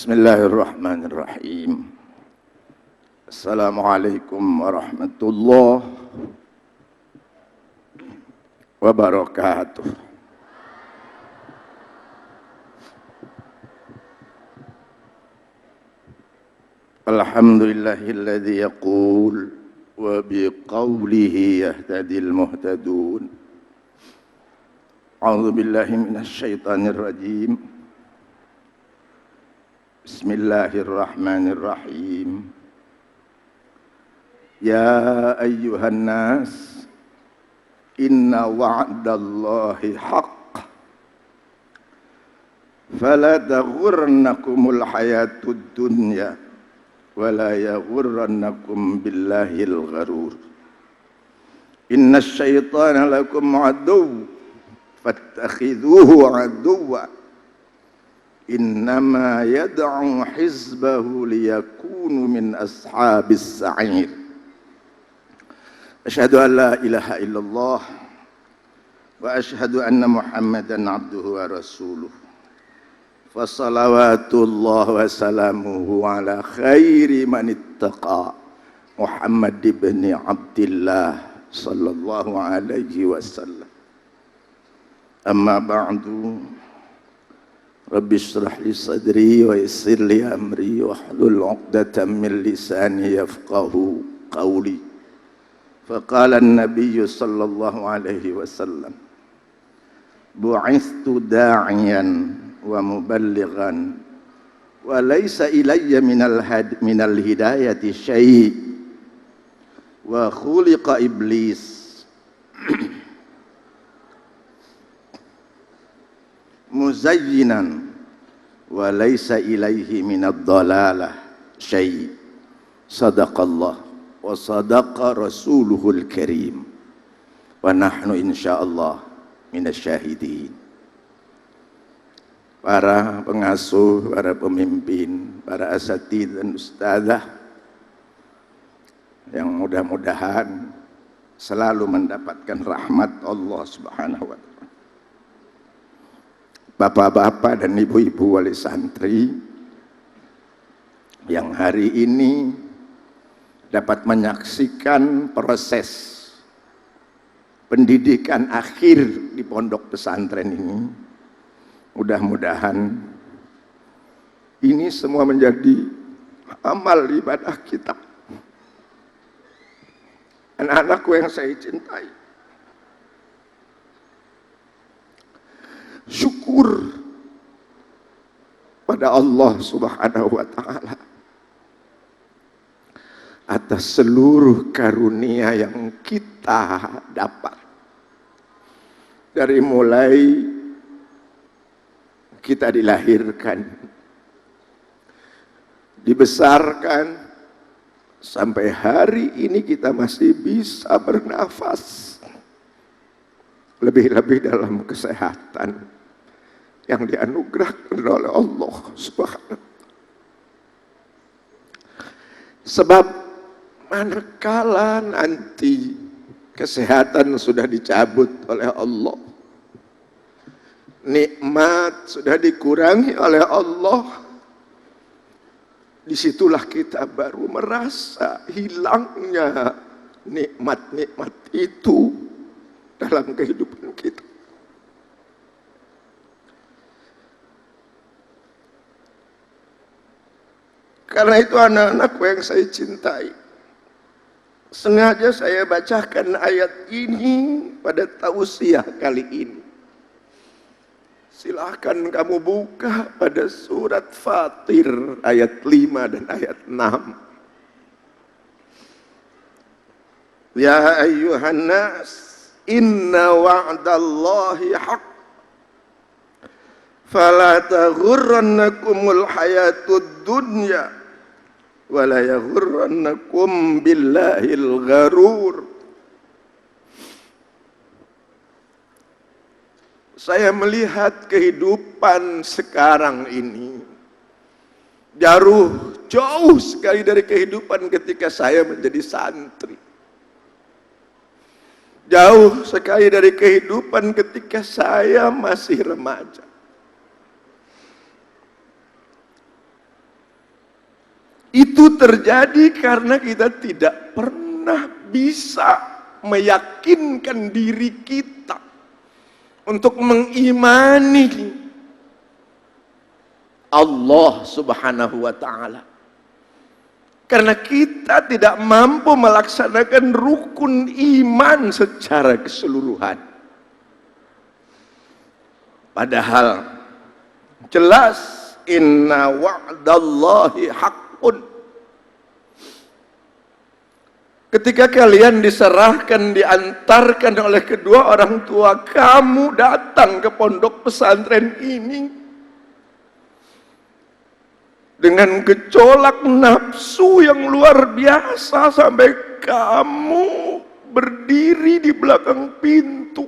Bismillahirrahmanirrahim. Assalamualaikum warahmatullahi wabarakatuh. Alhamdulillahilladzi yaqul wa biqawlihi yahtadil muhtadun. A'udzu billahi minasy syaithanir rajim. Bismillahirrahmanirrahim. Ya ayyuhan nas, inna wa'dallahi haqq. Fala taghurrannakumul hayatud dunya wa la yaghurrannakum billahil gharur. Innasy syaitana lakum aduwwun fattakhidhuhu aduwwan. Innama yad'u hizbahu liyakunu min ashabis sa'ir. Asyhadu an la ilaha illallah wa asyhadu anna Muhammadan abduhu wa rasuluh. Fa salawatullah wa salamuhu ala khairi man ittaqa Muhammad ibn Abdillah sallallahu alaihi wasallam. Amma ba'du. Rabbi shrah li sadri wa yassir li amri wahlul 'uqdatam min lisani yafqahu qawli. Faqala an-nabiy sallallahu alaihi wasallam, bu'ithtu da'iyan wa muballighan wa laysa ilayya minal hidayati syai' wa khuliqa iblis muzayyinan wa laysa ilaihi minad dhalalah syai'. Sadaqallah wa sadaqa rasuluhul karim wa nahnu insyaallah minasyahidin. Para pengasuh, para pemimpin, para asatidz dan ustadzah yang mudah-mudahan selalu mendapatkan rahmat Allah Subhanahu wa taala. Bapak-bapak dan ibu-ibu wali santri yang hari ini dapat menyaksikan proses pendidikan akhir di pondok pesantren ini, mudah-mudahan ini semua menjadi amal ibadah kita. Anak-anakku yang saya cintai, syukur pada Allah Subhanahu wa ta'ala atas seluruh karunia yang kita dapat. Dari mulai kita dilahirkan, dibesarkan, sampai hari ini kita masih bisa bernafas, lebih-lebih dalam kesehatan yang dianugerahkan oleh Allah Subhanahu. Sebab manakala nanti kesehatan sudah dicabut oleh Allah, nikmat sudah dikurangi oleh Allah, disitulah kita baru merasa hilangnya nikmat-nikmat itu dalam kehidupan kita. Karena itu anak-anakku yang saya cintai, sengaja saya bacakan ayat ini pada tausiah kali ini. Silahkan kamu buka pada surat Fatir ayat 5 dan ayat 6. Ya ayyuhan nas, inna wa'dallahi haqq. Fala taghurrannakumul hayatud dunya wa la yaghurrannakum billahil gharur. Saya melihat kehidupan sekarang ini jauh sekali dari kehidupan ketika saya menjadi santri. Jauh sekali dari kehidupan ketika saya masih remaja. Itu terjadi karena kita tidak pernah bisa meyakinkan diri kita untuk mengimani Allah Subhanahu wa ta'ala. Karena kita tidak mampu melaksanakan rukun iman secara keseluruhan. Padahal jelas inna wa'dallahi haqqun. Ketika kalian diserahkan, diantarkan oleh kedua orang tua kamu datang ke pondok pesantren ini dengan gejolak nafsu yang luar biasa sampai kamu berdiri di belakang pintu.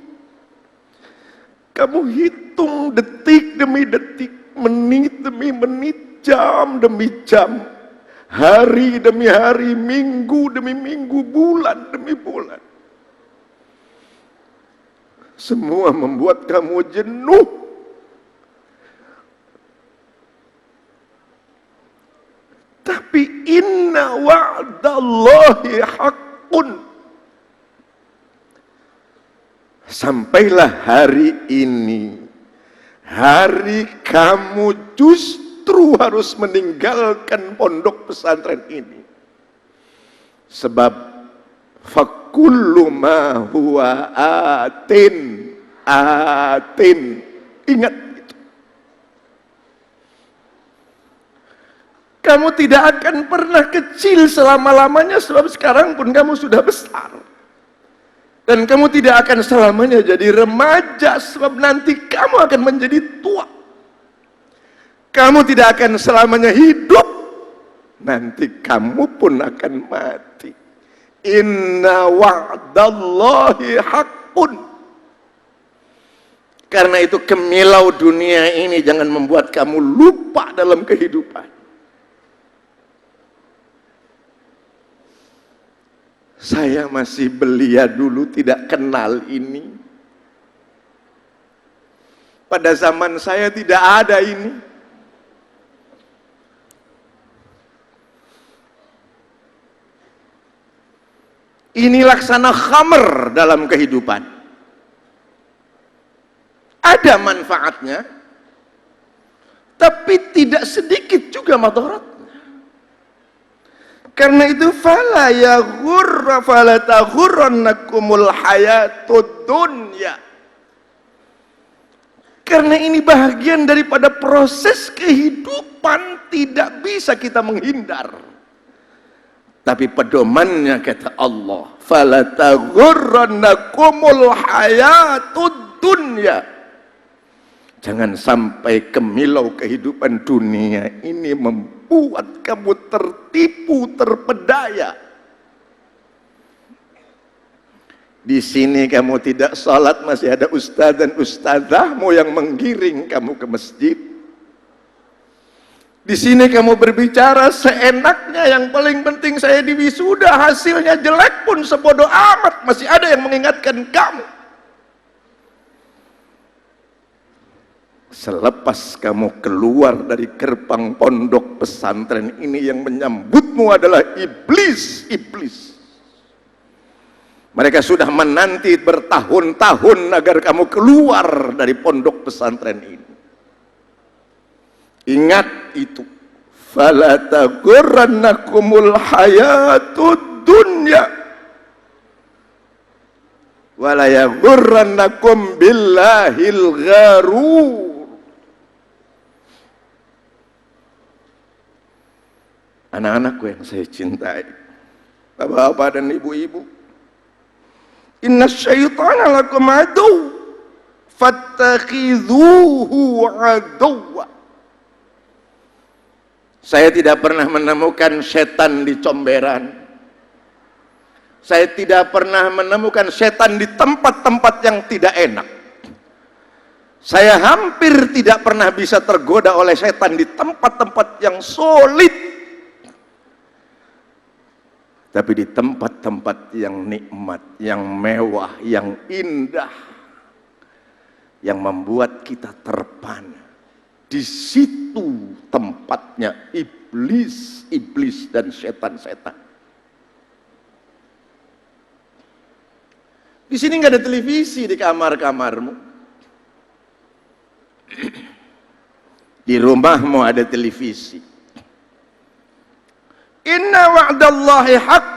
Kamu hitung detik demi detik, menit demi menit, jam demi jam, hari demi hari, minggu demi minggu, bulan demi bulan. Semua membuat kamu jenuh. Tapi inna wa'dallahi haqqun. Sampailah hari ini, hari kamu justru harus meninggalkan pondok pesantren ini. Sebab fakullu ma huwa atin. Ingat itu. Kamu tidak akan pernah kecil selama-lamanya, sebab sekarang pun kamu sudah besar. Dan kamu tidak akan selamanya jadi remaja, sebab nanti kamu akan menjadi tua. Kamu tidak akan selamanya hidup, nanti kamu pun akan mati. Inna wa'dallahi haqqun. Karena itu kemilau dunia ini jangan membuat kamu lupa dalam kehidupan. Saya masih belia dulu, tidak kenal ini. Pada zaman saya tidak ada ini. Ini laksana khamr dalam kehidupan. Ada manfaatnya, tapi tidak sedikit juga madaratnya. Karena itu fala taghurrannakumul hayatud dunya. Karena ini bahagian daripada proses kehidupan, tidak bisa kita menghindar. Tapi pedomannya kata Allah, fala taghurrannakumul hayatud dunya. Jangan sampai kemilau kehidupan dunia ini membuat kamu tertipu, terpedaya. Di sini kamu tidak sholat, masih ada ustadz dan ustadzahmu yang menggiring kamu ke masjid. Di sini kamu berbicara seenaknya, yang paling penting saya di wisuda, hasilnya jelek pun sebodoh amat, masih ada yang mengingatkan kamu. Selepas kamu keluar dari gerbang pondok pesantren ini, yang menyambutmu adalah iblis. Mereka sudah menanti bertahun-tahun agar kamu keluar dari pondok pesantren ini. Ingat itu. Fala taghurrannakumul hayatud dunya wala yaghurrannakum billahil gharur. Anak-anakku yang saya cintai, bapak-bapak dan ibu-ibu, inna syaitana lakum adu fattakhidhuhu aduwwa. Saya tidak pernah menemukan setan di comberan. Saya tidak pernah menemukan setan di tempat-tempat yang tidak enak. Saya hampir tidak pernah bisa tergoda oleh setan di tempat-tempat yang solid. Tapi di tempat-tempat yang nikmat, yang mewah, yang indah, yang membuat kita terpana. Di situ tempatnya iblis dan setan-setan. Di sini nggak ada televisi di kamar-kamarmu. Di rumahmu ada televisi. Inna wa'dallahi haq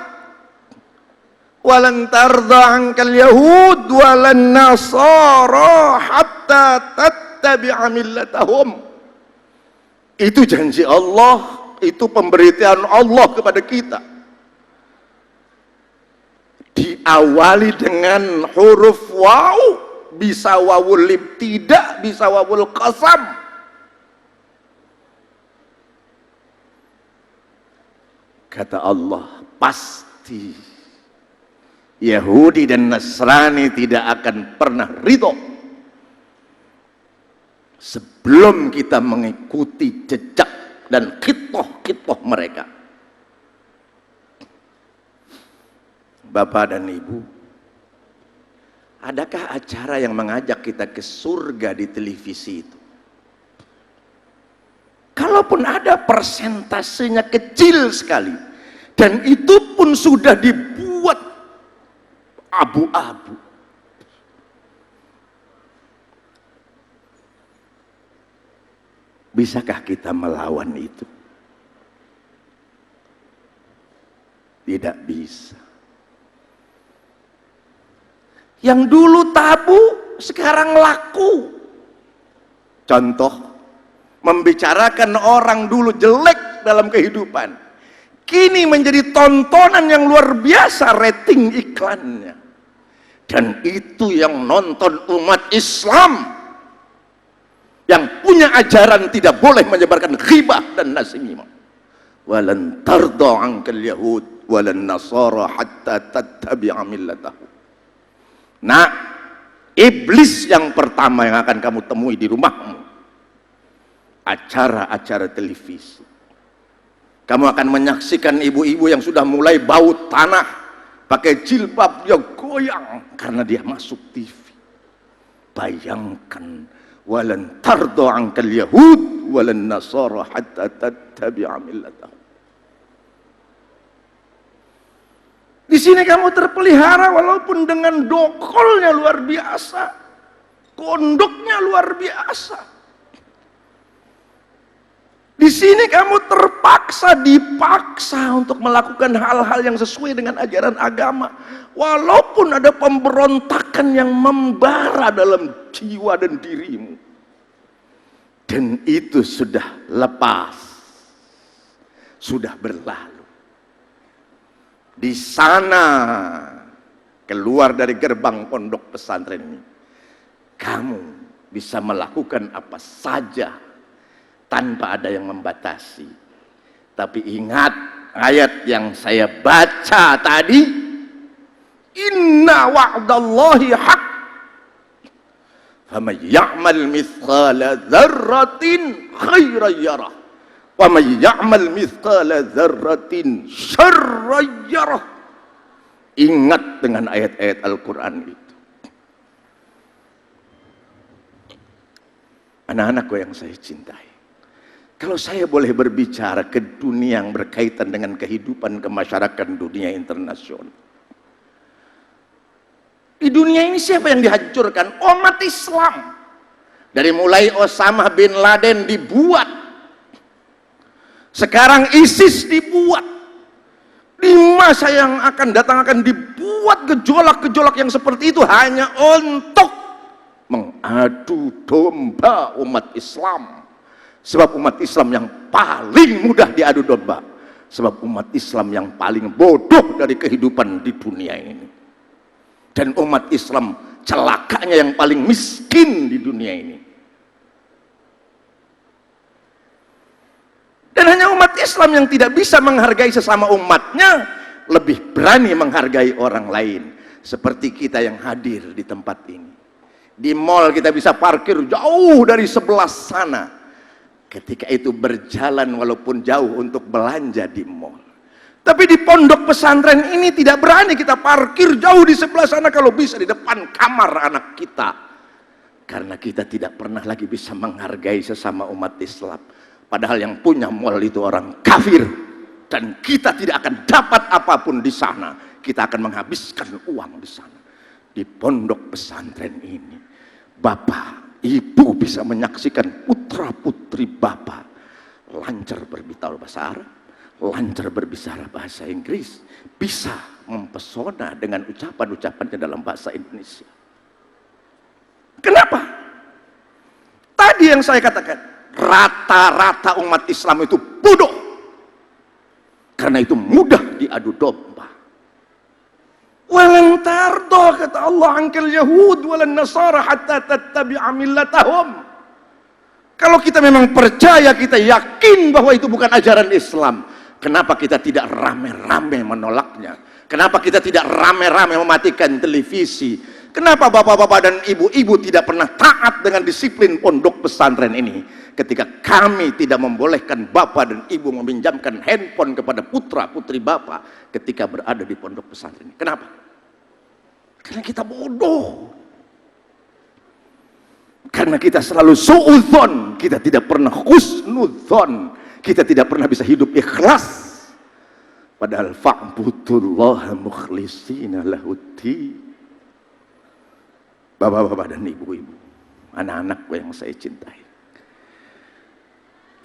walan tarda 'ankal yahud walan nasara hatta tattabi'a millatahum. Itu janji Allah, itu pemberitaan Allah kepada kita. Diawali dengan huruf waw, bisa wawul lib, tidak bisa wawul qasam. Kata Allah, pasti Yahudi dan Nasrani tidak akan pernah ridho sebelum kita mengikuti jejak dan kitoh-kitoh mereka. Bapak dan Ibu, adakah acara yang mengajak kita ke surga di televisi itu? Kalaupun ada, persentasenya kecil sekali, dan itu pun sudah dibuat abu-abu. Bisakah kita melawan itu? Tidak bisa. Yang dulu tabu sekarang laku. Contoh, membicarakan orang dulu jelek dalam kehidupan, kini menjadi tontonan yang luar biasa rating iklannya. Dan itu yang nonton umat Islam yang punya ajaran tidak boleh menyebarkan ghibah dan nasimimah. Walan tarda 'ankal yahud walan nasara hatta tattabi'a millatahum. Nah, iblis yang pertama yang akan kamu temui di rumahmu, acara-acara televisi. Kamu akan menyaksikan ibu-ibu yang sudah mulai bau tanah, pakai jilbab, dia goyang karena dia masuk TV. Bayangkan, walan tarda 'ankal yahud walan nasara hatta tattabi'a millatahum. Di sini kamu terpelihara walaupun dengan dokolnya luar biasa, kondoknya luar biasa. Di sini kamu dipaksa untuk melakukan hal-hal yang sesuai dengan ajaran agama, walaupun ada pemberontakan yang membara dalam jiwa dan dirimu. Dan itu sudah lepas, sudah berlalu. Di sana, keluar dari gerbang pondok pesantren ini, kamu bisa melakukan apa saja tanpa ada yang membatasi. Tapi ingat ayat yang saya baca tadi, inna wa'dallahi haq faman ya'mal mithqala dzarratin khairan yarah wa man ya'mal mithqala dzarratin syarran yarah. Ingat dengan ayat-ayat Al-Quran itu. Anak-anakku yang saya cintai, kalau saya boleh berbicara ke dunia yang berkaitan dengan kehidupan kemasyarakatan dunia internasional. Di dunia ini siapa yang dihancurkan? Umat Islam. Dari mulai Osama bin Laden dibuat, sekarang ISIS dibuat. Di masa yang akan datang akan dibuat gejolak-gejolak yang seperti itu hanya untuk mengadu domba umat Islam. Sebab umat Islam yang paling mudah diadu domba, sebab umat Islam yang paling bodoh dari kehidupan di dunia ini, dan umat Islam celakanya yang paling miskin di dunia ini. Dan hanya umat Islam yang tidak bisa menghargai sesama umatnya lebih berani menghargai orang lain, seperti kita yang hadir di tempat ini. Di mall kita bisa parkir jauh dari sebelah sana, ketika itu berjalan walaupun jauh untuk belanja di mall. Tapi di pondok pesantren ini tidak berani kita parkir jauh di sebelah sana, kalau bisa di depan kamar anak kita. Karena kita tidak pernah lagi bisa menghargai sesama umat Islam. Padahal yang punya mall itu orang kafir. Dan kita tidak akan dapat apapun di sana. Kita akan menghabiskan uang di sana. Di pondok pesantren ini, Bapak, Ibu bisa menyaksikan putra-putri Bapak lancar berbicara bahasa Arab, lancar berbicara bahasa Inggris, bisa mempesona dengan ucapan-ucapannya dalam bahasa Indonesia. Kenapa? Tadi yang saya katakan, rata-rata umat Islam itu bodoh. Karena itu mudah diadu domba. Walan tarda, kata Allah, angkal Yahud walan Nasara hatta tattabi'a millatahum. Kalau kita memang percaya, kita yakin bahwa itu bukan ajaran Islam, kenapa kita tidak rame-rame menolaknya? Kenapa kita tidak rame-rame mematikan televisi? Kenapa bapak-bapak dan ibu-ibu tidak pernah taat dengan disiplin pondok pesantren ini? Ketika kami tidak membolehkan bapak dan ibu meminjamkan handphone kepada putra-putri bapak ketika berada di pondok pesantren ini. Kenapa? Karena kita bodoh. Karena kita selalu suudzon, kita tidak pernah husnudzon, kita tidak pernah bisa hidup ikhlas. Padahal fa'budullaha mukhlishina lahuddin. Bapak-bapak dan ibu-ibu, anak-anakku yang saya cintai,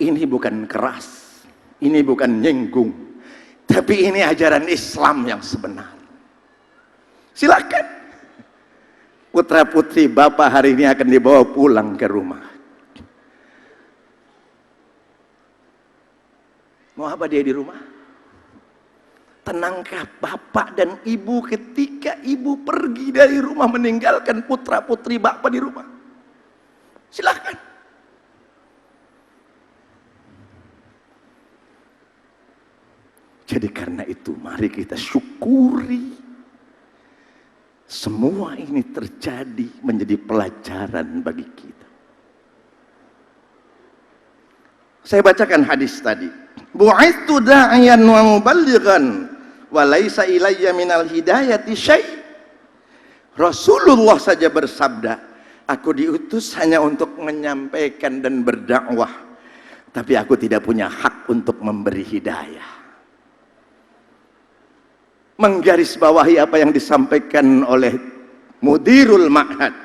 ini bukan keras, ini bukan nyenggung, tapi ini ajaran Islam yang sebenar. Silakan putra putri Bapak hari ini akan dibawa pulang ke rumah. Mau apa dia di rumah? Tenangkah bapak dan ibu ketika ibu pergi dari rumah meninggalkan putra putri bapak di rumah? Silakan. Jadi karena itu mari kita syukuri semua ini terjadi menjadi pelajaran bagi kita. Saya bacakan hadis tadi. Bu'ithu da'iyan wa muballighan wa laisa ilayya minal hidayati syai'. Rasulullah saja bersabda, aku diutus hanya untuk menyampaikan dan berdakwah, tapi aku tidak punya hak untuk memberi hidayah. Menggarisbawahi apa yang disampaikan oleh Mudirul Ma'had.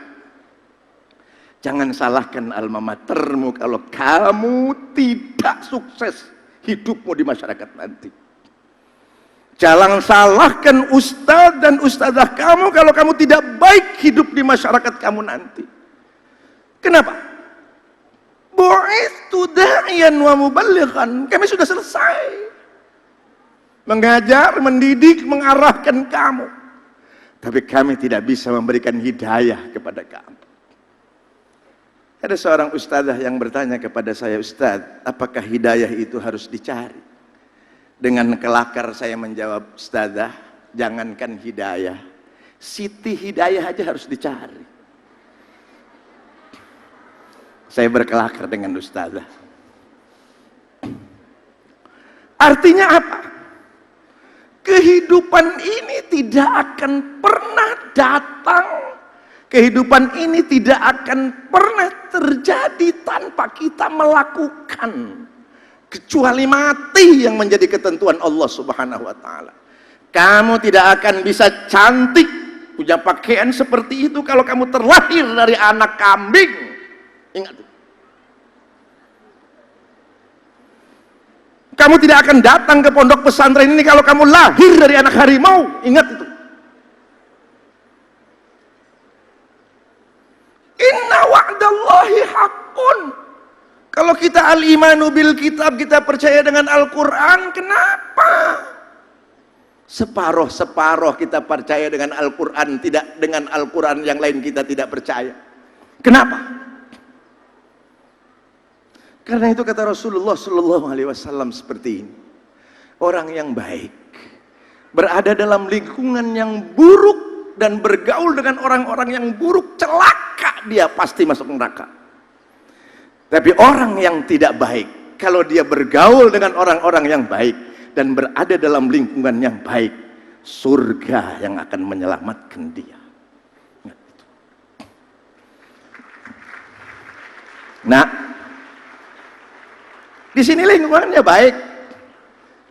Jangan salahkan alma matermu kalau kamu tidak sukses hidupmu di masyarakat nanti. Jangan salahkan ustadz dan ustadzah kamu kalau kamu tidak baik hidup di masyarakat kamu nanti. Kenapa? Bu'ithu da'iyan wa muballighan. Kami sudah selesai mengajar, mendidik, mengarahkan kamu, tapi kami tidak bisa memberikan hidayah kepada kamu. Ada seorang ustadzah yang bertanya kepada saya, Ustadz, apakah hidayah itu harus dicari? Dengan kelakar saya menjawab, Ustadzah, jangankan hidayah, Siti Hidayah aja harus dicari. Saya berkelakar dengan ustadzah. Artinya apa? Kehidupan ini tidak akan pernah datang, kehidupan ini tidak akan pernah terjadi tanpa kita melakukan, kecuali mati yang menjadi ketentuan Allah Subhanahu wa taala. Kamu tidak akan bisa cantik, punya pakaian seperti itu kalau kamu terlahir dari anak kambing. Ingat itu. Kamu tidak akan datang ke pondok pesantren ini kalau kamu lahir dari anak harimau. Ingat itu. Inna wa'dallahi haqqun. Kalau kita al-imanu bil kitab, kita percaya dengan Al-Quran, kenapa? Separuh-separuh kita percaya dengan Al-Quran, tidak dengan Al-Quran yang lain kita tidak percaya. Kenapa? Karena itu kata Rasulullah Sallallahu Alaihi Wasallam seperti ini. Orang yang baik berada dalam lingkungan yang buruk dan bergaul dengan orang-orang yang buruk, celaka dia pasti masuk neraka. Tapi orang yang tidak baik, kalau dia bergaul dengan orang-orang yang baik dan berada dalam lingkungan yang baik, surga yang akan menyelamatkan dia. Nah, di sini lingkungannya baik,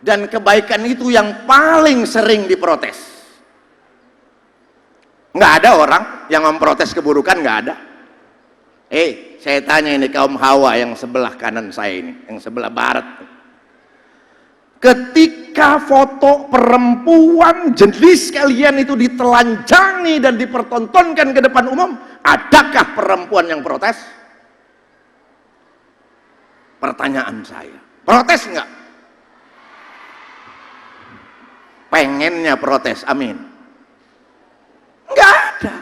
dan kebaikan itu yang paling sering diprotes. Nggak ada orang yang memprotes keburukan, nggak ada. Saya tanya ini kaum Hawa yang sebelah kanan saya ini, yang sebelah barat. Ketika foto perempuan jenis kalian itu ditelanjangi dan dipertontonkan ke depan umum, adakah perempuan yang protes? Pertanyaan saya, protes nggak? Pengennya protes, amin. Nggak ada.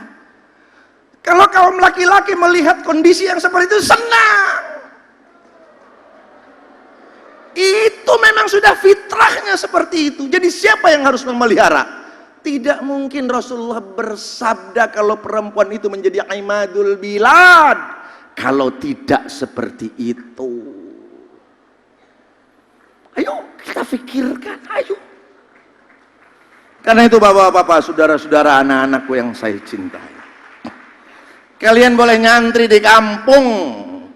Kalau kaum laki-laki melihat kondisi yang seperti itu, senang. Itu memang sudah fitrahnya seperti itu. Jadi siapa yang harus memelihara? Tidak mungkin Rasulullah bersabda kalau perempuan itu menjadi imadul bilad, kalau tidak seperti itu. Ayo kita pikirkan, ayo. Karena itu bapak-bapak, saudara-saudara, anak-anakku yang saya cintai, kalian boleh nyantri di kampung,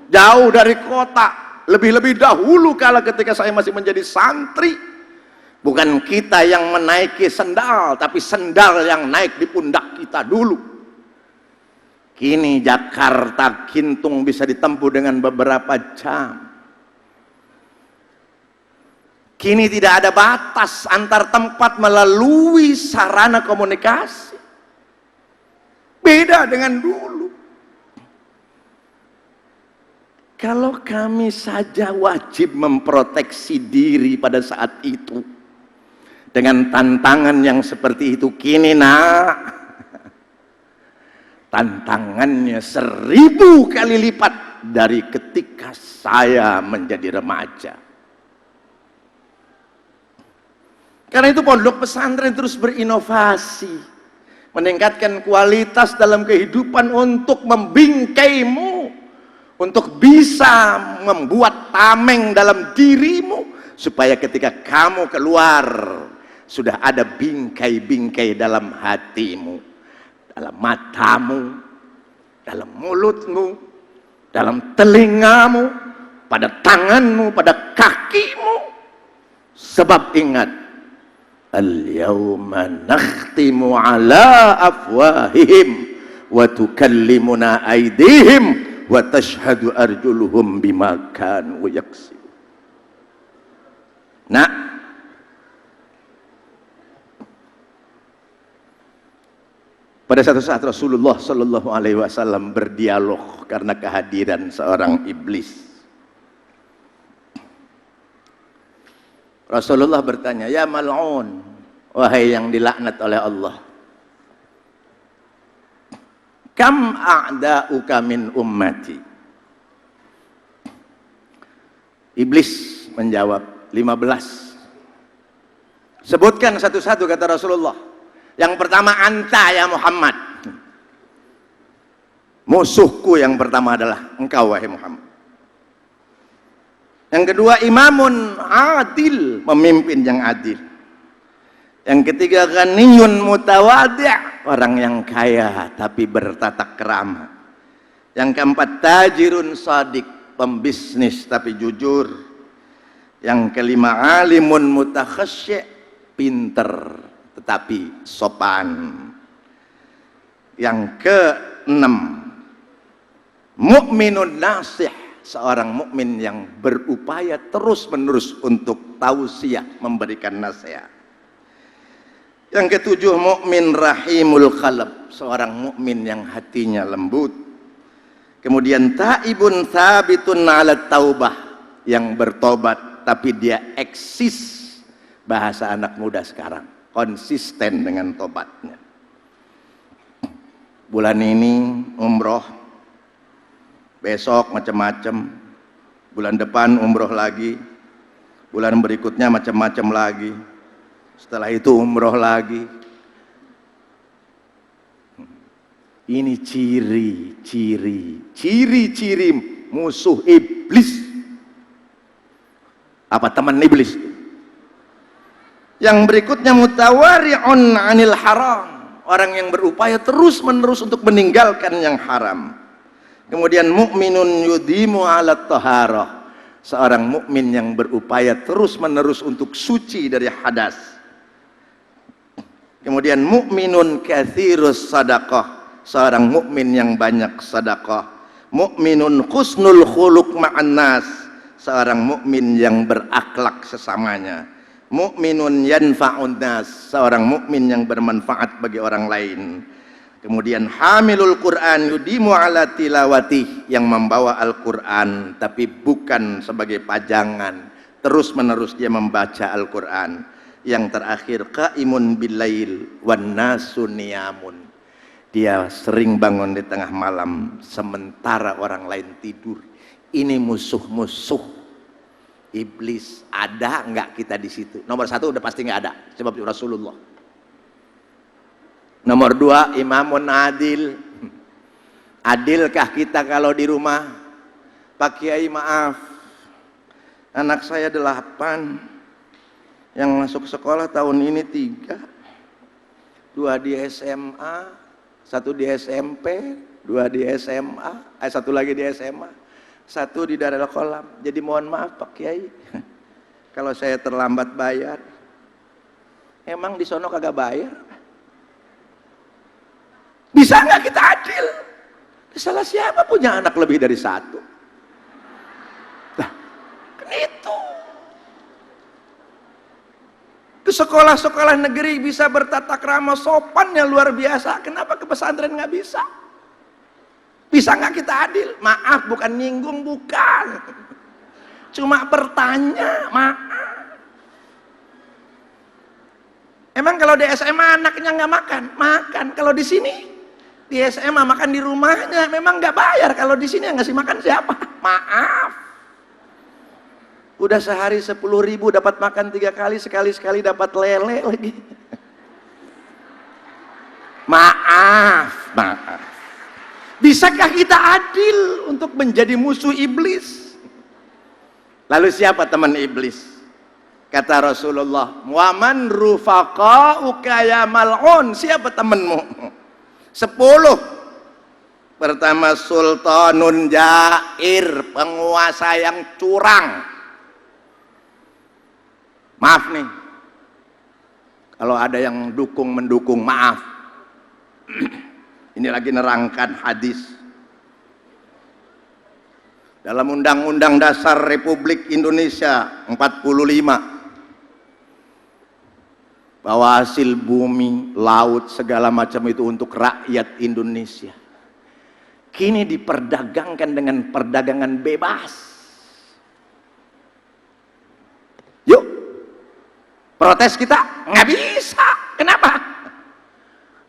jauh dari kota. Lebih-lebih dahulu kala ketika saya masih menjadi santri, bukan kita yang menaiki sendal, tapi sendal yang naik di pundak kita dulu. Kini Jakarta Kintung bisa ditempuh dengan beberapa jam. Kini tidak ada batas antar tempat melalui sarana komunikasi. Beda dengan dulu. Kalau kami saja wajib memproteksi diri pada saat itu, dengan tantangan yang seperti itu, kini nak, tantangannya 1000 kali lipat dari ketika saya menjadi remaja. Karena itu pondok pesantren terus berinovasi, meningkatkan kualitas dalam kehidupan untuk membingkaimu, untuk bisa membuat tameng dalam dirimu, supaya ketika kamu keluar sudah ada bingkai-bingkai dalam hatimu, dalam matamu, dalam mulutmu, dalam telingamu, pada tanganmu, pada kakimu. Sebab ingat, al-yawma nakhtimu ala afwahihim wa tukallimuna aydihim wa tashhadu arjuluhum bima kanu yaksib. Nah, pada satu saat Rasulullah Shallallahu Alaihi Wasallam berdialog karena kehadiran seorang iblis. Rasulullah bertanya, ya mal'un, wahai yang dilaknat oleh Allah, kam a'da'uka min ummati? Iblis menjawab, 15. Sebutkan satu-satu, kata Rasulullah. Yang pertama, anta ya Muhammad. Musuhku yang pertama adalah engkau wahai Muhammad. Yang kedua, imamun adil, pemimpin yang adil. Yang ketiga, ghaniyun mutawadi', orang yang kaya tapi bertata krama. Yang keempat, tajirun shadiq, pembisnis tapi jujur. Yang kelima, alimun mutakhasyi', pinter tetapi sopan. Yang keenam, mukminun nasih, seorang mukmin yang berupaya terus-menerus untuk tausiah, memberikan nasihat. Yang ketujuh, mukmin rahimul qalb, seorang mukmin yang hatinya lembut. Kemudian taibun tsabitun 'ala taubah, yang bertobat tapi dia eksis, bahasa anak muda sekarang, konsisten dengan tobatnya. Bulan ini umroh, besok macam-macam, bulan depan umroh lagi, bulan berikutnya macam-macam lagi, setelah itu umroh lagi. Ini ciri-ciri musuh iblis. Apa teman iblis? Yang berikutnya, mutawari'un 'anil haram, orang yang berupaya terus-menerus untuk meninggalkan yang haram. Kemudian mukminun yudimu ala taharah, seorang mukmin yang berupaya terus-menerus untuk suci dari hadas. Kemudian mukminun katsirus sadaqah, seorang mukmin yang banyak sedekah. Mukminun husnul khuluq ma'an nas, seorang mukmin yang berakhlak sesamanya. Mukminun yanfa'un nas, seorang mukmin yang bermanfaat bagi orang lain. Kemudian hamilul Quran yudimu ala tilawati, yang membawa Al-Quran tapi bukan sebagai pajangan, terus menerus dia membaca Al-Quran. Yang terakhir qaimun billail wan nasu niyamun, dia sering bangun di tengah malam sementara orang lain tidur. Ini musuh-musuh iblis. Ada nggak kita di situ? Nomor satu udah pasti nggak ada, sebab Rasulullah. Nomor dua, imamun adil. Adilkah kita kalau di rumah? Pak Kiai maaf, anak saya 8, yang masuk sekolah tahun ini 3, 2 di SMA, 1 di SMP, 2 di SMA, 1 lagi di SMA, 1 di Darul Qalam. Jadi mohon maaf Pak Kiai, kalau saya terlambat bayar. Emang di sono kagak bayar? Bisa nggak kita adil? Salah siapa punya anak lebih dari 1? Nah, kan itu. Ke sekolah-sekolah negeri bisa bertata krama sopannya luar biasa. Kenapa ke pesantren nggak bisa? Bisa nggak kita adil? Maaf, bukan nyinggung, bukan. Cuma bertanya, maaf. Emang kalau di SMA anaknya nggak makan? Makan. Kalau di sini, di SMA makan di rumahnya, memang nggak bayar. Kalau di sini yang ngasih makan siapa? Maaf. Udah sehari 10.000 dapat makan 3 kali, sekali dapat lele lagi. Maaf, maaf. Bisakah kita adil untuk menjadi musuh iblis? Lalu siapa teman iblis? Kata Rasulullah, "Waman rufaqa'uka ya mal'un." Siapa temanmu? 10. Pertama, sultanun jair, penguasa yang curang. Maaf nih, kalau ada yang mendukung, maaf. Ini lagi nerangkan hadis. Dalam Undang-Undang Dasar Republik Indonesia 45, bahwa hasil bumi, laut, segala macam itu untuk rakyat Indonesia. Kini diperdagangkan dengan perdagangan bebas. Yuk, protes kita? Nggak bisa. Kenapa?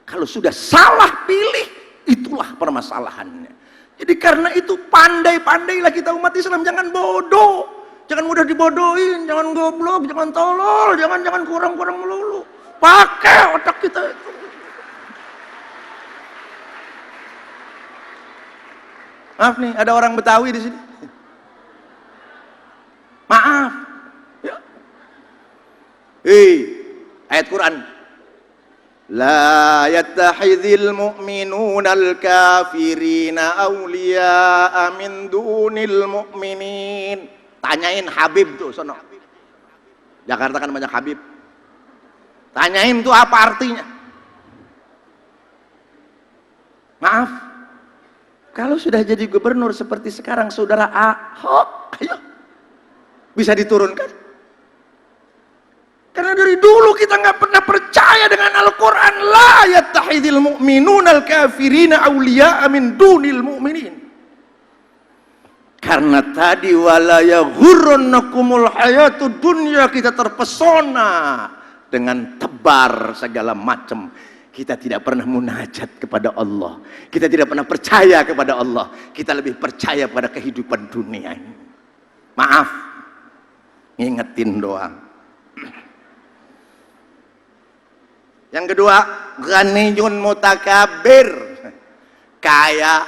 Kalau sudah salah pilih, itulah permasalahannya. Jadi karena itu pandai-pandailah kita umat Islam, jangan bodoh. Jangan mudah dibodohin, jangan goblok, jangan tolol, jangan kurang-kurang melulu. Pakai otak kita itu. Maaf nih, ada orang Betawi di sini. Maaf. Ya. Ayat Quran. La yattakhidhil mu'minuna al-kafirina awliya'a min dunil mu'minin. Tanyain Habib tuh sono. Jakarta kan banyak Habib. Tanyain tuh apa artinya. Maaf, kalau sudah jadi gubernur seperti sekarang saudara Ahok, ayo, bisa diturunkan. Karena dari dulu kita nggak pernah percaya dengan Al-Quran. La yattahidil mu'minun al-kafirina awliya'a min dunil mu'minin. Karena tadi wala yaghurrannakumul hayatud dunya, kita terpesona dengan tebar segala macam. Kita tidak pernah munajat kepada Allah. Kita tidak pernah percaya kepada Allah. Kita lebih percaya pada kehidupan dunia ini. Maaf, ngingetin doang. Yang kedua, ghaniyun mutakabir, kaya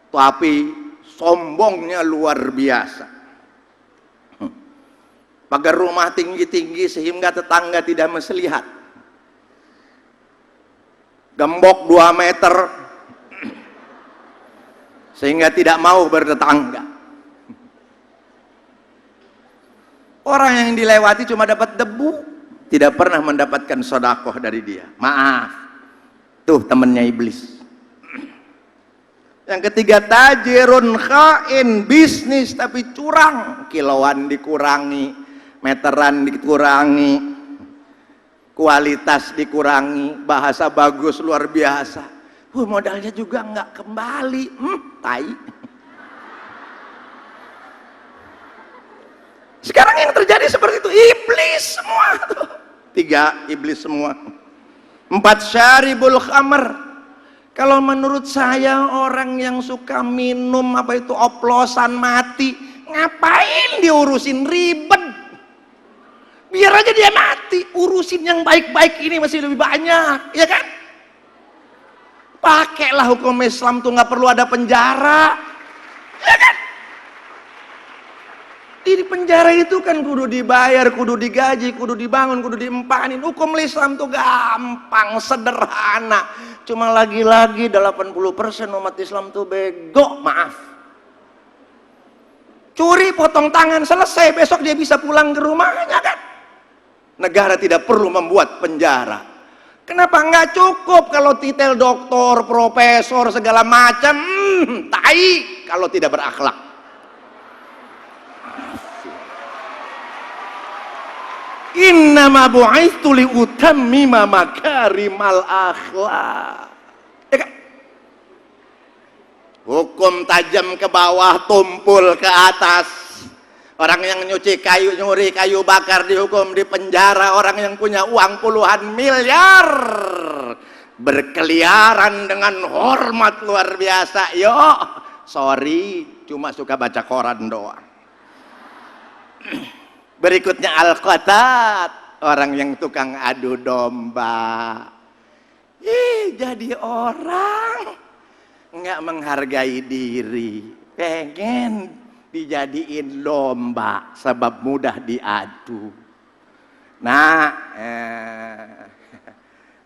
tapi sombongnya luar biasa. Pagar rumah tinggi-tinggi sehingga tetangga tidak mesti lihat. Gembok 2 meter, sehingga tidak mau bertetangga. Orang yang dilewati cuma dapat debu, tidak pernah mendapatkan sedekah dari dia. Maaf, tuh temennya iblis. Yang ketiga, tajirun khain, bisnis tapi curang, kiloan dikurangi, meteran dikurangi, kualitas dikurangi, bahasa bagus luar biasa, modalnya juga nggak kembali, tai. Sekarang yang terjadi seperti itu, iblis semua tuh. 3, iblis semua. 4, syaribul khamr. Kalau menurut saya orang yang suka minum apa itu oplosan mati, ngapain diurusin, ribet. Biar aja dia mati, urusin yang baik-baik ini masih lebih banyak, ya kan? Pakailah hukum Islam tuh, nggak perlu ada penjara, ya kan? Di penjara itu kan kudu dibayar, kudu digaji, kudu dibangun, kudu diempanin. Hukum Islam tuh gampang, sederhana. Cuma lagi-lagi 80% umat Islam tuh bego, maaf. Curi, potong tangan, selesai, besok dia bisa pulang ke rumahnya kan? Negara tidak perlu membuat penjara. Kenapa nggak cukup kalau titel doktor, profesor, segala macam, tai kalau tidak berakhlak. Innama bu'itsu liutammima makarimal akhlak. Ya kan? Hukum tajam ke bawah, tumpul ke atas. Orang yang nyuci kayu, nyuri kayu bakar dihukum di penjara. Orang yang punya uang puluhan miliar berkeliaran dengan hormat luar biasa. Yo, sorry, cuma suka baca koran doang. Berikutnya al-qatat, orang yang tukang adu domba. Jadi orang nggak menghargai diri, pengen dijadiin domba sebab mudah diadu. Nah,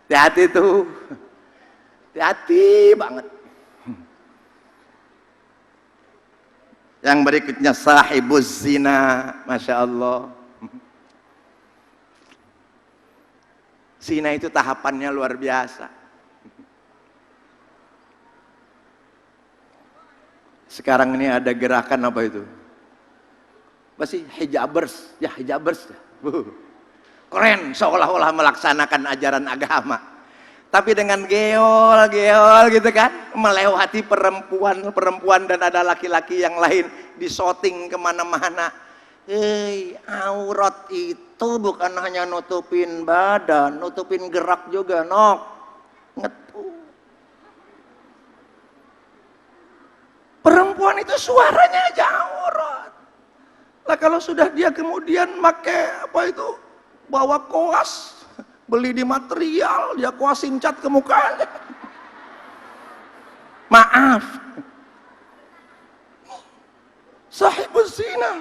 hati-hati tuh, hati-hati banget. Yang berikutnya sahibuz zina, masya Allah. Zina itu tahapannya luar biasa. Sekarang ini ada gerakan apa itu? Masih hijabers, ya hijabers. Keren, seolah-olah melaksanakan ajaran agama. Tapi dengan geol gitu kan, melewati perempuan dan ada laki-laki yang lain, disoting kemana-mana. Aurat itu bukan hanya nutupin badan, nutupin gerak juga, nok. Ngetu. Perempuan itu suaranya aja aurat. Lah kalau sudah dia kemudian pakai apa itu, bawa koas, beli di material, dia kuasin cat ke mukanya. Maaf, sahibuz zina.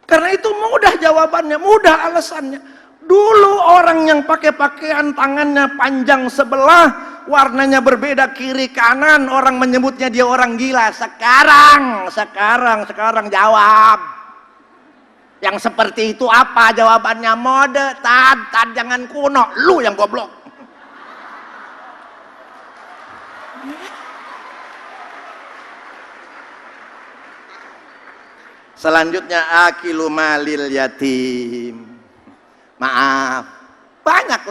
Karena itu mudah jawabannya, mudah alasannya. Dulu orang yang pakai pakaian tangannya panjang sebelah, warnanya berbeda kiri kanan, orang menyebutnya dia orang gila. Sekarang jawab. Yang seperti itu apa jawabannya? Mode, tad jangan kuno, lu yang goblok. Selanjutnya akilu malil yatim. Maaf, banyak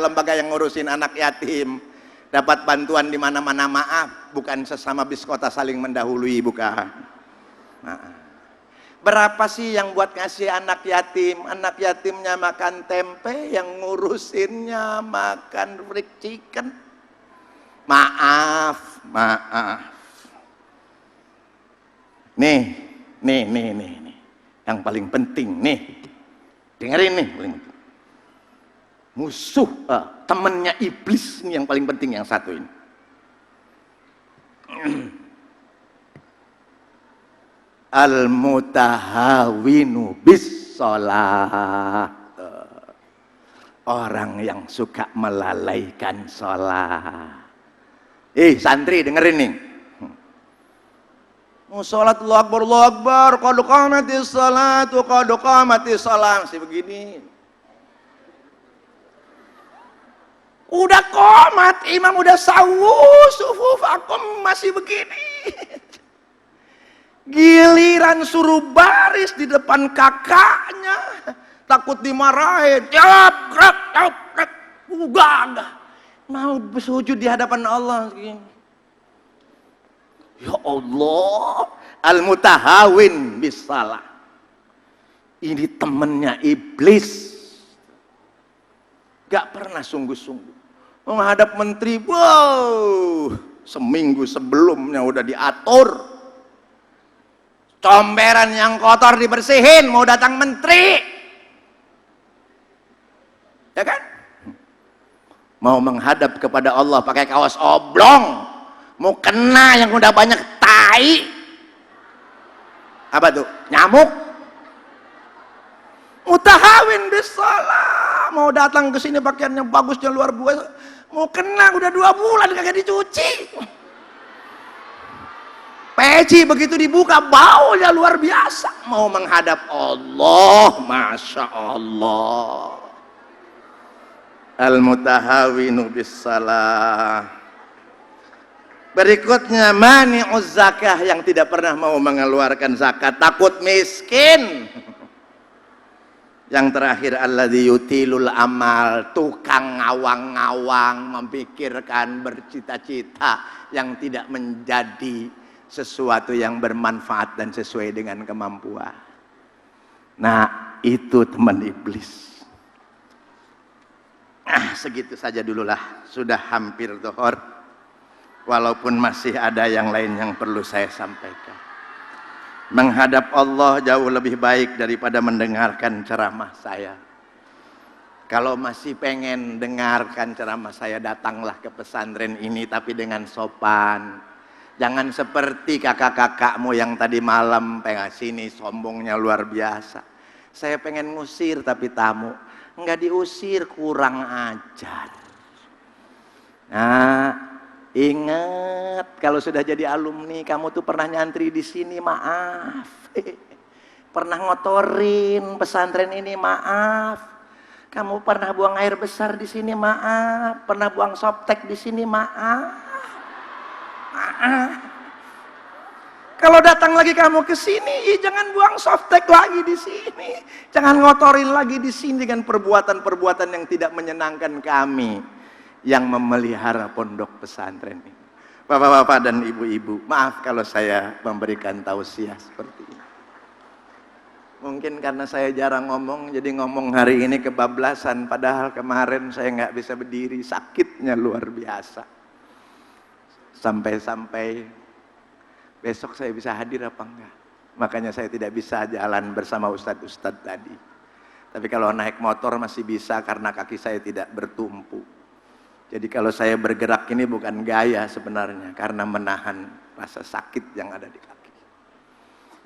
lembaga yang ngurusin anak yatim, dapat bantuan di mana-mana. Maaf, bukan sesama biskota saling mendahului, bukan. Maaf. Berapa sih yang buat ngasih anak yatim? Anak yatimnya makan tempe, yang ngurusinnya makan fried chicken. Maaf. Nih. Yang paling penting nih. Dengerin nih, paling penting. Musuh, temennya iblis nih yang paling penting, yang satu ini. Al-mutahawinu bis sholat. Orang yang suka melalaikan sholat. Santri dengerin nih. Sholat Allahu Akbar, qad qamatis salatu, qad qamatis salam. Masih begini. Udah qomat, imam udah sawu, sufufakum masih begini. Giliran suruh baris di depan kakaknya, takut dimarahin. Jawab, jawab. Enggak. Mau bersujud di hadapan Allah. Ya Allah, al-mutahawin bisalah. Ini temennya iblis. Gak pernah sungguh-sungguh. Menghadap menteri, wow, seminggu sebelumnya udah diatur. Comberan yang kotor dibersihin, mau datang menteri. Ya kan? Mau menghadap kepada Allah pakai kaos oblong. Mau kena yang udah banyak tai. Apa tuh? Nyamuk. Mutahawin bisalah. Mau datang ke sini pakaiannya bagusnya luar biasa. Mau kena udah 2 bulan kagak dicuci. Peci begitu dibuka baunya luar biasa. Mau menghadap Allah, masya Allah. Al-mutahawinu bisalah. Berikutnya mani'uz zakah, yang tidak pernah mau mengeluarkan zakat, takut miskin. Yang terakhir alladzi yutilul amal, tukang ngawang-ngawang, memikirkan, bercita-cita yang tidak menjadi sesuatu yang bermanfaat dan sesuai dengan kemampuan. Nah, itu teman iblis. Segitu saja dululah, sudah hampir zuhur. Walaupun masih ada yang lain yang perlu saya sampaikan. Menghadap Allah jauh lebih baik daripada mendengarkan ceramah saya. Kalau masih pengen dengarkan ceramah saya, datanglah ke pesantren ini, tapi dengan sopan. Jangan seperti kakak-kakakmu yang tadi malam pengen sini, sombongnya luar biasa. Saya pengen ngusir tapi tamu. Enggak diusir, kurang ajar. Nah, ingat, kalau sudah jadi alumni, kamu tuh pernah nyantri di sini, maaf. Pernah ngotorin pesantren ini, maaf. Kamu pernah buang air besar di sini, maaf. Pernah buang softtek di sini, maaf. Maaf. Kalau datang lagi kamu ke sini, jangan buang softtek lagi di sini. Jangan ngotorin lagi di sini dengan perbuatan-perbuatan yang tidak menyenangkan kami yang memelihara pondok pesantren ini. Bapak-bapak dan ibu-ibu, maaf kalau saya memberikan tausiah seperti ini. Mungkin karena saya jarang ngomong, jadi ngomong hari ini kebablasan. Padahal kemarin saya nggak bisa berdiri, sakitnya luar biasa. Sampai-sampai besok saya bisa hadir apa enggak. Makanya saya tidak bisa jalan bersama ustadz-ustadz tadi. Tapi kalau naik motor masih bisa karena kaki saya tidak bertumpu. Jadi kalau saya bergerak ini bukan gaya sebenarnya, karena menahan rasa sakit yang ada di kaki.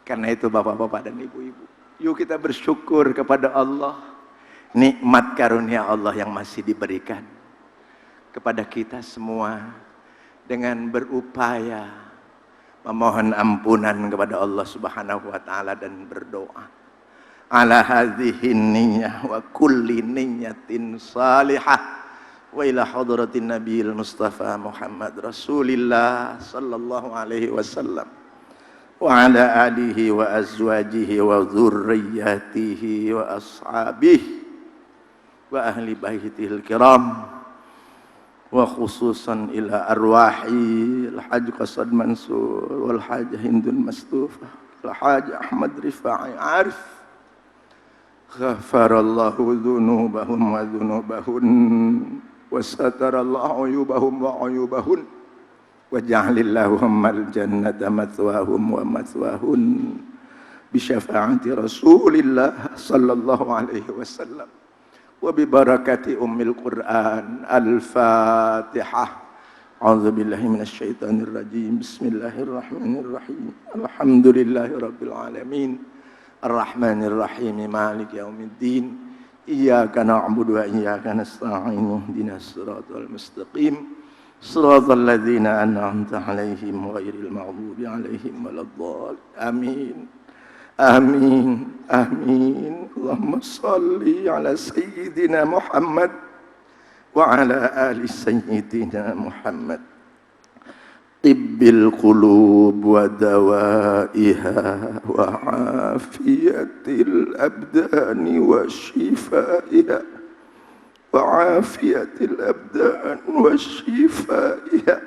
Karena itu bapak-bapak dan ibu-ibu, yuk kita bersyukur kepada Allah. Nikmat karunia Allah yang masih diberikan kepada kita semua, dengan berupaya memohon ampunan kepada Allah Subhanahu wa taala dan berdoa. Ala hadhihi niyyah wa kulli niyyatin salihah wa ila hadratin nabiyil mustafa Muhammad Rasulillah sallallahu alaihi wasallam wa ala alihi wa azwajihi wa dzurriyyatihi wa ashabihi wa ahli baitihil kiram, wa khususan ila arwahi al-hajj Qasad Mansur wal hajj Hindun Mastufa al-hajj Ahmad Rifai Arif, ghafarallahu dzunubahum wa dzunubahun wa satarallahu uyubahum wa uyubahun wa ja'alillahummal jannata mathwahum wa mathwahun bi syafaati Rasulillah sallallahu alaihi wasallam wa bi barakati ummil Quran. Al-Fatihah. A'udzu billahi minasy syaithanir rajim. Bismillahirrahmanirrahim. Alhamdulillahi rabbil alamin. Arrahmanir rahim. Maliki yaumiddin. Iyyaka na'budu wa iyyaka nasta'in. Ihdinas siratal mustaqim. Shiratal ladzina an'amta 'alaihim ghairil maghdubi 'alaihim waladdallin. Amin. Amin. Amin. Allahumma shalli ala sayyidina Muhammad wa ala ali sayyidina Muhammad. Tibbil qulub wa dawaiha wa afiyatil abdani wa shifaiha وعافية الأبدان وشفائها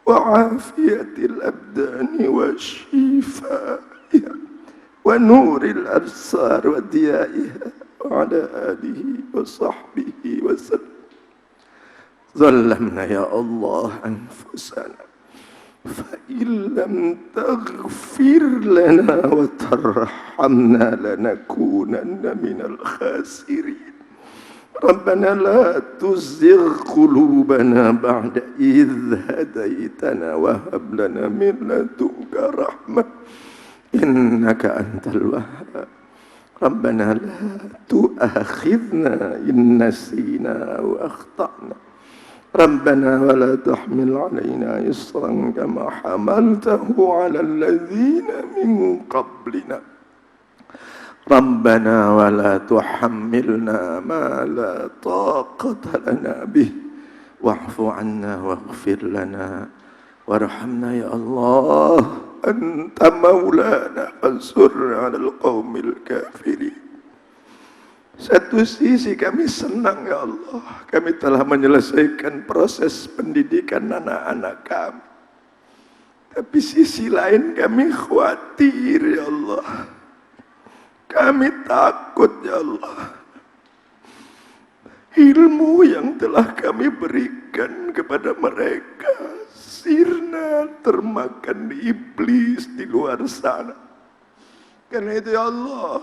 وعافية الأبدان وشفائها ونور الأبصار وضيائها وعلى آله وصحبه وسلم. ظلمنا يا الله أنفسنا فإن لم تغفر لنا وترحمنا لنكونن من الخاسرين. ربنا لا تزغ قلوبنا بعد إذ هديتنا وهب لنا من لدنك رحمة إنك أنت الوهاب. ربنا لا تؤاخذنا إن نسينا أو أخطأنا. ربنا ولا تحمل علينا إصرا كما حملته على الذين من قبلنا. ربنا ولا تحملنا ما لا طاقة لنا به واعف عنا واغفر لنا وارحمنا يا الله. أنت مولانا فانصرنا على القوم الكافرين. Satu sisi kami senang ya Allah, kami telah menyelesaikan proses pendidikan anak-anak kami. Tapi sisi lain kami khawatir ya Allah. Kami takut ya Allah, ilmu yang telah kami berikan kepada mereka sirna termakan iblis di luar sana. Karena itu ya Allah,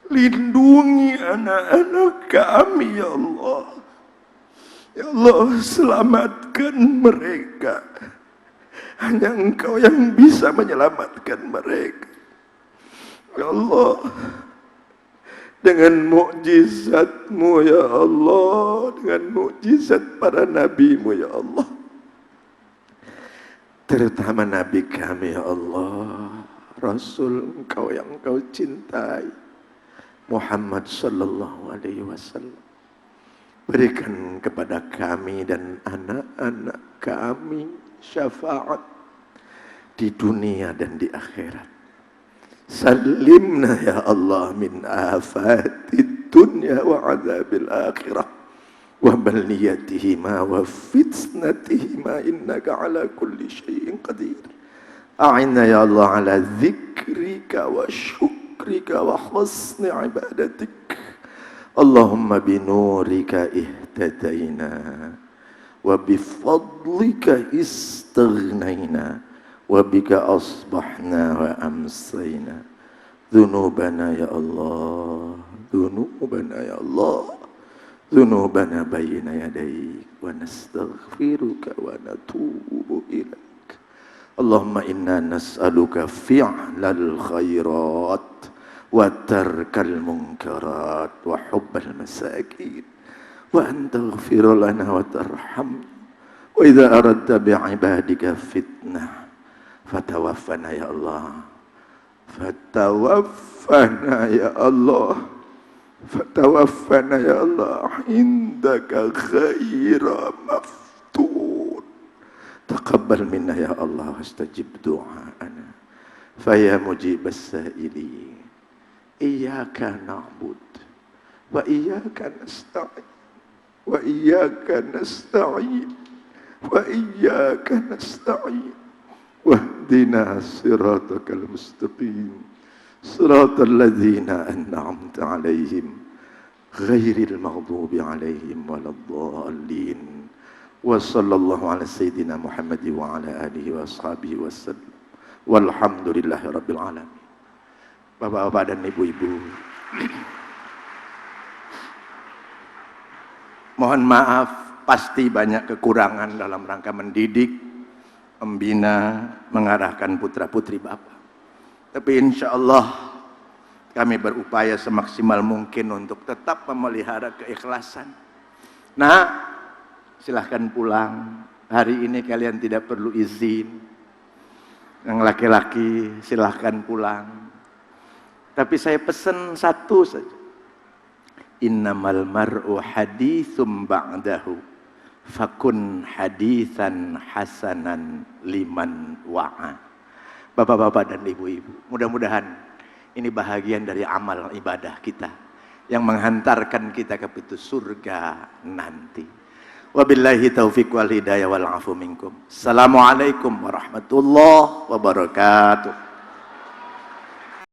lindungi anak-anak kami ya Allah. Ya Allah, selamatkan mereka. Hanya Engkau yang bisa menyelamatkan mereka. Ya Allah, dengan mukjizat-Mu ya Allah, dengan mukjizat para nabi-Mu ya Allah, terutama nabi kami ya Allah, Rasul Engkau yang Engkau cintai, Muhammad sallallahu alaihi wasallam, berikan kepada kami dan anak-anak kami syafaat di dunia dan di akhirat. Salimna ya Allah min afatid dunya wa adzabil akhirah wa baliyatihima wa fitnatihima innaka ala kulli syai'in qadir. A'inna ya Allah ala dzikrika wa syukrika wa husni ibadatik. Allahumma binurika ihtadaina wa bifadlika istaghnaina wa bika asbahna wa amsayna. Dzunubana ya Allah, dzunubana ya Allah, dzunubana bayna yadaik wa nastaghfiruka wa natubu ilaik. Allahumma inna nas'aluka fi'lal khairat wa tarkal munkarat wa hubbal masakin wa an taghfir lana wa tarhamna wa idza aradta bi'ibadika fitnah fatawaffana ya Allah, fatawaffana ya Allah, fatawaffana ya Allah indaka khaira maftun. Taqabbal minna ya Allah wastajib du'ana faya mujibas sa'ili iyyaka na'bud wa iyyaka nasta'in wa iyyaka nasta'in wa iyyaka nasta'in wahdina siratakal mustaqim siratal ladzina an'amta 'alaihim ghairil maghdubi 'alaihim waladdallin. Wa sallallahu ala sayyidina Muhammad wa ala alihi wa ashabihi wasallam walhamdulillahi rabbil alamin. Bapak-bapak dan ibu-ibu, mohon maaf, pasti banyak kekurangan dalam rangka mendidik, membina, mengarahkan putra-putri Bapak. Tapi insya Allah kami berupaya semaksimal mungkin untuk tetap memelihara keikhlasan. Nah, silahkan pulang. Hari ini kalian tidak perlu izin. Yang laki-laki silahkan pulang. Tapi saya pesan satu saja. Innamal mar'u hadithum ba'dahu. Fakun hadithan hasanan liman wa'a. Bapak-bapak dan ibu-ibu, mudah-mudahan ini bahagian dari amal ibadah kita yang menghantarkan kita ke pintu surga nanti. Wabillahi taufiq wal hidayah wal afu minkum. Assalamualaikum warahmatullahi wabarakatuh.